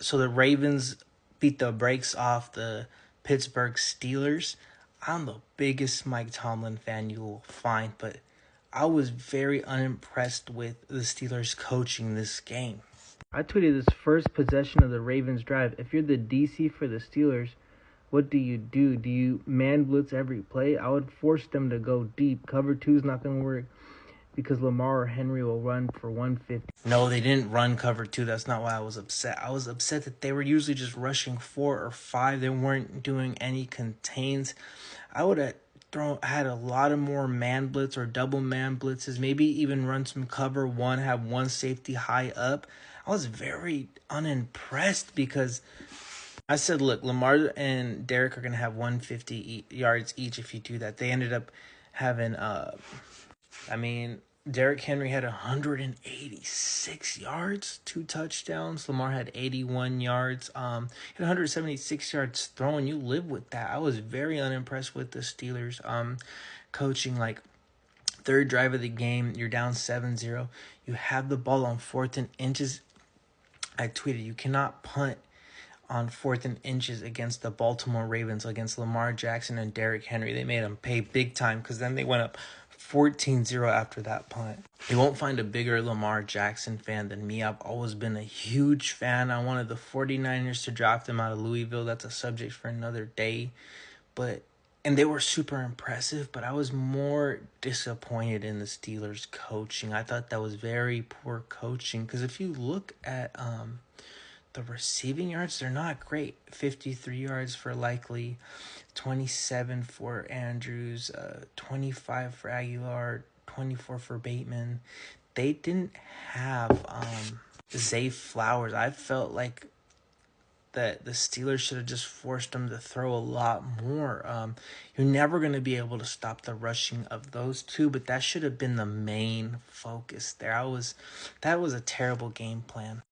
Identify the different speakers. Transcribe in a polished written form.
Speaker 1: So the Ravens beat the brakes off the Pittsburgh Steelers. I'm the biggest Mike Tomlin fan you will find, but I was very unimpressed with the Steelers coaching this game. I tweeted this first possession of the Ravens drive. If you're the DC for the Steelers, what do you do? Do you man blitz every play? I would force them to go deep. Cover 2 is not going to work because Lamar or Henry will run for 150. No, they didn't run cover 2. That's not why I was upset. I was upset that they were usually just rushing 4 or 5. They weren't doing any contains. I would have had a lot of more man blitz or double man blitzes, maybe even run some cover 1, have one safety high up. I was very unimpressed because I said, look, Lamar and Derek are going to have 150 yards each if you do that. They ended up having, Derrick Henry had 186 yards, 2 touchdowns. Lamar had 81 yards. He had 176 yards thrown. You live with that. I was very unimpressed with the Steelers coaching. Like, third drive of the game, you're down 7-0. You have the ball on 4th and inches. I tweeted, you cannot punt on 4th and inches against the Baltimore Ravens, against Lamar Jackson and Derrick Henry. They made them pay big time because then they went up 14-0 after that punt. You won't find a bigger Lamar Jackson fan than me. I've always been a huge fan. I wanted the 49ers to draft him out of Louisville. That's a subject for another day. And they were super impressive, but I was more disappointed in the Steelers' coaching. I thought that was very poor coaching because if you look at the receiving yards, they're not great. 53 yards for Likely, 27 for Andrews, 25 for Aguilar, 24 for Bateman. They didn't have Zay Flowers. I felt like that the Steelers should have just forced them to throw a lot more. You're never going to be able to stop the rushing of those two, but that should have been the main focus there. That was a terrible game plan.